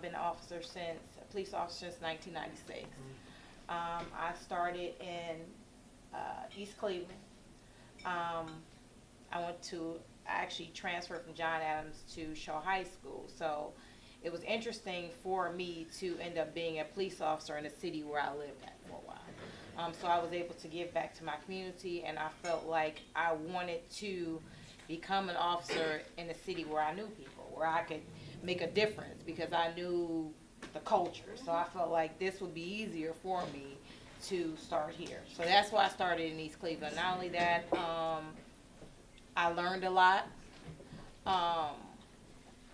I've been a police officer since 1996. I started in East Cleveland. I actually transferred from John Adams to Shaw High School. So it was interesting for me to end up being a police officer in the city where I lived at for a while. So I was able to give back to my community, and I felt like I wanted to become an officer in a city where I knew people, where I could make a difference because I knew the culture. So I felt like this would be easier for me to start here. So that's why I started in East Cleveland. Not only that, I learned a lot.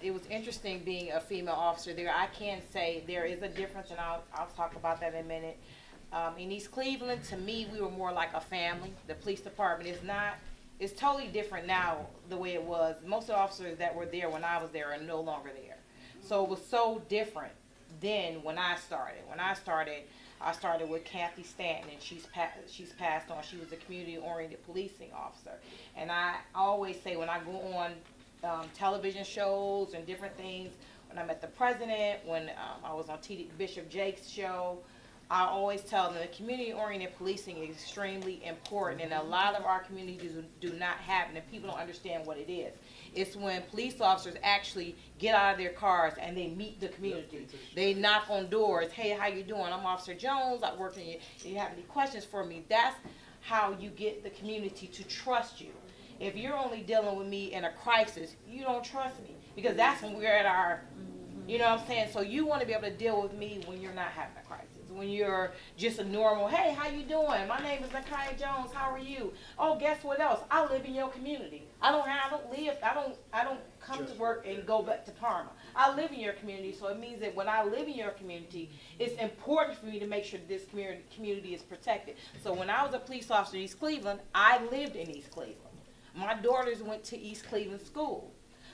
It was interesting being a female officer there. I can say there is a difference, and I'll talk about that in a minute. In East Cleveland, to me, we were more like a family. The police department is not, it's totally different now the way it was. Most of the officers that were there when I was there are no longer there. So it was so different then when I started. I started with Kathy Stanton, and she's passed on. She was a community-oriented policing officer. And I always say when I go on television shows and different things, when I met the president, when I was on Bishop Jake's show, I always tell them that community-oriented policing is extremely important, and a lot of our communities do not have it, and people don't understand what it is. It's when police officers actually get out of their cars and they meet the community. They knock on doors. Hey, how you doing? I'm Officer Jones. I work in you. Do you have any questions for me? That's how you get the community to trust you. If you're only dealing with me in a crisis, you don't trust me, because that's when we're at our, you know what I'm saying? So you want to be able to deal with me when you're not having a crisis. When you're just a normal, hey, how you doing? My name is Nakia Jones. How are you? Oh, guess what else? I live in your community. I don't come to work and go back to Parma. I live in your community, so it means that when I live in your community, it's important for me to make sure that this community is protected. So when I was a police officer in East Cleveland, I lived in East Cleveland. My daughters went to East Cleveland School.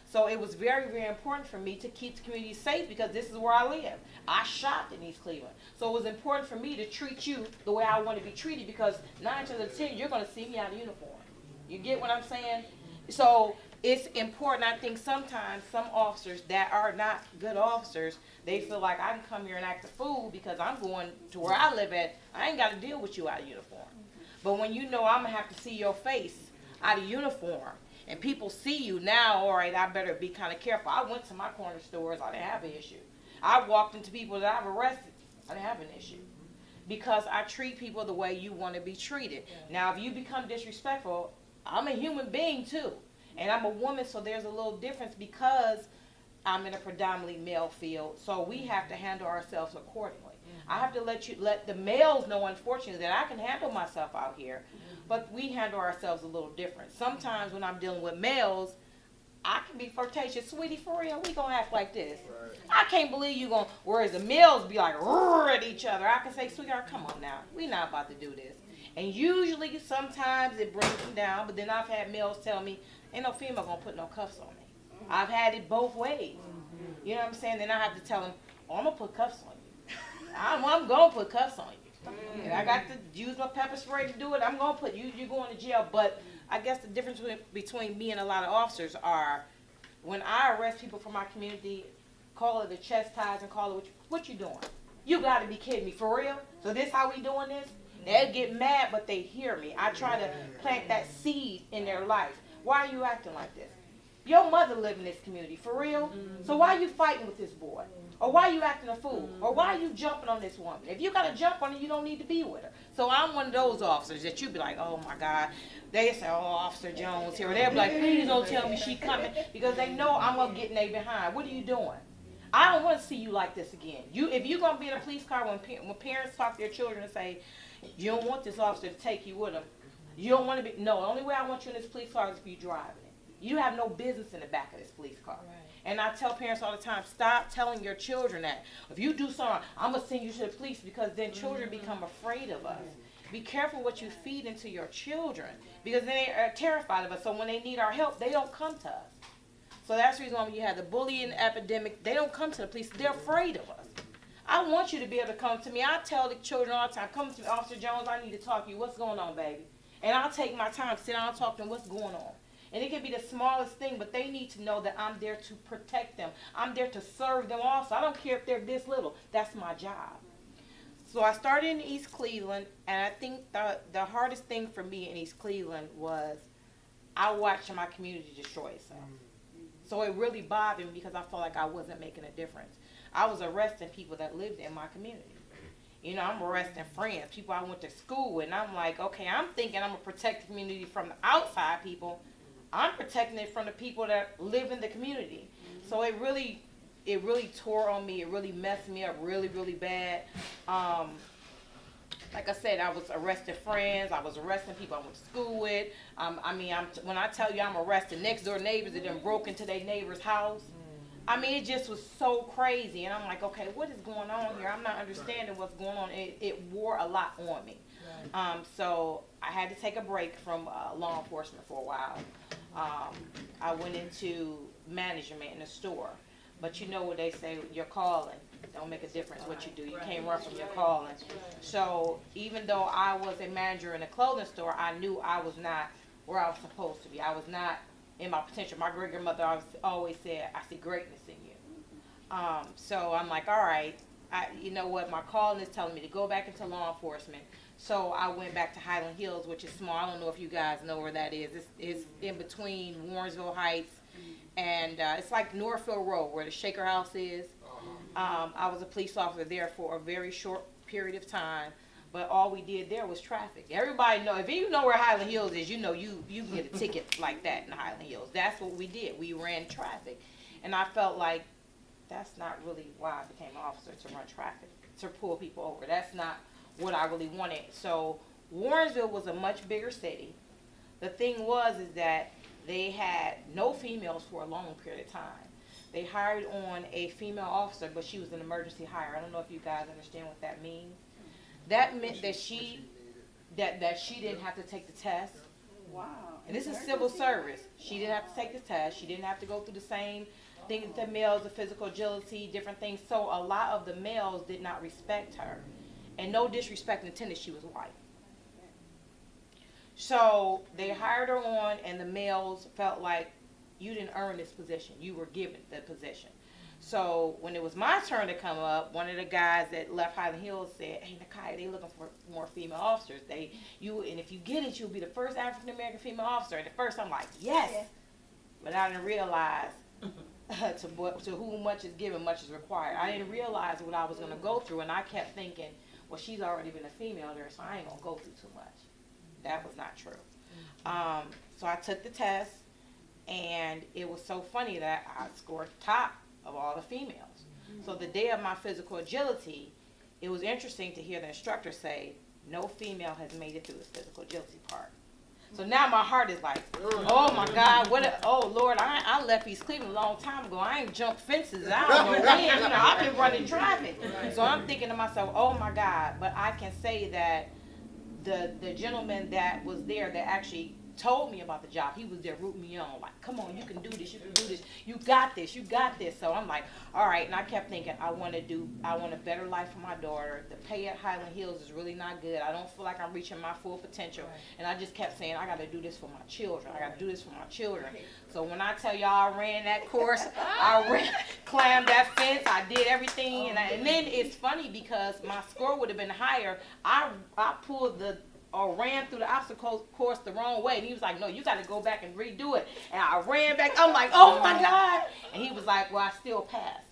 So it was very, very important for me to keep the community safe because this is where I live. I shopped in East Cleveland. So it was important for me to treat you the way I want to be treated, because 9 times out of 10, you're going to see me out of uniform. You get what I'm saying? So it's important. I think sometimes some officers that are not good officers, they feel like I can come here and act a fool because I'm going to where I live at. I ain't got to deal with you out of uniform. But when you know I'm going to have to see your face out of uniform, and people see you now, all right, I better be kind of careful. I went to my corner stores, I didn't have an issue. I walked into people that I've arrested, I didn't have an issue. Because I treat people the way you want to be treated. Now, if you become disrespectful, I'm a human being too. And I'm a woman, so there's a little difference because I'm in a predominantly male field. So we have to handle ourselves accordingly. I have to let the males know, unfortunately, that I can handle myself out here. But we handle ourselves a little different. Sometimes when I'm dealing with males, I can be flirtatious. Sweetie, for real, we gonna act like this. Right. I can't believe you gonna, whereas the males be like, roar at each other. I can say, sweetheart, come on now. We not about to do this. And usually, sometimes it brings them down, but then I've had males tell me, ain't no female gonna put no cuffs on me. I've had it both ways. You know what I'm saying? Then I have to tell them, oh, I'm gonna put cuffs on you. I'm gonna put cuffs on you. And I got to use my pepper spray to do it. I'm going to put you, you're going to jail. But I guess the difference between me and a lot of officers are when I arrest people from my community, call it the chastise and call it what you doing? You got to be kidding me. For real? So this how we doing this? They'll get mad, but they hear me. I try to plant that seed in their life. Why are you acting like this? Your mother lived in this community. For real? So why are you fighting with this boy? Or why are you acting a fool? Or why are you jumping on this woman? If you got to jump on her, you don't need to be with her. So I'm one of those officers that you be like, oh my God. They say, oh, Officer Jones here. Or they'll be like, please don't tell me she coming. Because they know I'm going to get in their behind. What are you doing? I don't want to see you like this again. If you're going to be in a police car when parents talk to their children and say, you don't want this officer to take you with them. You don't want to be, no, the only way I want you in this police car is if you driving it. You have no business in the back of this police car. Right. And I tell parents all the time, stop telling your children that. If you do something, I'm going to send you to the police, because then children become afraid of us. Be careful what you feed into your children, because they are terrified of us. So when they need our help, they don't come to us. So that's the reason why when you have the bullying epidemic, they don't come to the police. They're afraid of us. I want you to be able to come to me. I tell the children all the time, come to me, Officer Jones, I need to talk to you. What's going on, baby? And I'll take my time, sit down and talk to them, what's going on? And it can be the smallest thing, but they need to know that I'm there to protect them. I'm there to serve them also. I don't care if they're this little. That's my job. So I started in East Cleveland, and I think the hardest thing for me in East Cleveland was I watched my community destroy itself. So it really bothered me because I felt like I wasn't making a difference. I was arresting people that lived in my community. You know, I'm arresting friends, people I went to school with, and I'm like, okay, I'm thinking I'm going to protect the community from the outside people. I'm protecting it from the people that live in the community. So it really tore on me. It really messed me up really, really bad. Like I said, I was arresting friends. I was arresting people I went to school with. When I tell you I'm arresting next door neighbors that done broke into their neighbor's house. I mean, it just was so crazy. And I'm like, okay, what is going on here? I'm not understanding what's going on. It wore a lot on me. Right. So I had to take a break from law enforcement for a while. I went into management in a store. But you know what they say, your calling don't make a difference what you do. You can't run from your calling. So even though I was a manager in a clothing store, I knew I was not where I was supposed to be. I was not in my potential. My great-grandmother always said, I see greatness in you. So I'm like, all right, you know what, my calling is telling me to go back into law enforcement. So I went back to Highland Hills, which is small. I don't know if you guys know where that is. It's in between Warrensville Heights and it's like Northfield Road where the Shaker House is. I was a police officer there for a very short period of time, but all we did there was traffic. Everybody know, if you know where Highland Hills is, you know you can get a ticket like that in Highland Hills. That's what we did. We ran traffic. And I felt like that's not really why I became an officer, to run traffic, to pull people over. That's not what I really wanted. So Warrensville was a much bigger city. The thing is that they had no females for a long period of time. They hired on a female officer, but she was an emergency hire. I don't know if you guys understand what that means. That meant that she didn't have to take the test. Wow. And this is civil service. She didn't have to take the test. She didn't have to go through the same thing that the males, the physical agility, different things. So a lot of the males did not respect her. And no disrespect intended, she was white. So they hired her on, and the males felt like, you didn't earn this position. You were given the position. So when it was my turn to come up, one of the guys that left Highland Hills said, hey, Nakai, they looking for more female officers. And if you get it, you'll be the first African-American female officer. And at first I'm like, yes. Yeah. But I didn't realize to whom much is given, much is required. I didn't realize what I was going to go through, and I kept thinking, well, she's already been a female there, so I ain't going to go through too much. That was not true. So I took the test, and it was so funny that I scored top of all the females. So the day of my physical agility, it was interesting to hear the instructor say, no female has made it through the physical agility part. So now my heart is like, oh my God, oh Lord, I left East Cleveland a long time ago. I ain't jumped fences. I don't know when. I've been running traffic. So I'm thinking to myself, oh my God. But I can say that the gentleman that was there that actually told me about the job, he was there rooting me on, like, come on, you can do this, you can do this, you got this, you got this. So I'm like, all right. And I kept thinking, I want a better life for my daughter. The pay at Highland Hills is really not good. I don't feel like I'm reaching my full potential. And I just kept saying, I got to do this for my children. I got to do this for my children. So when I tell y'all I ran that course, climbed that fence, I did everything. And then it's funny because my score would have been higher. I pulled or ran through the obstacle course the wrong way. And he was like, no, you got to go back and redo it. And I ran back. I'm like, oh my God. And he was like, well, I still passed.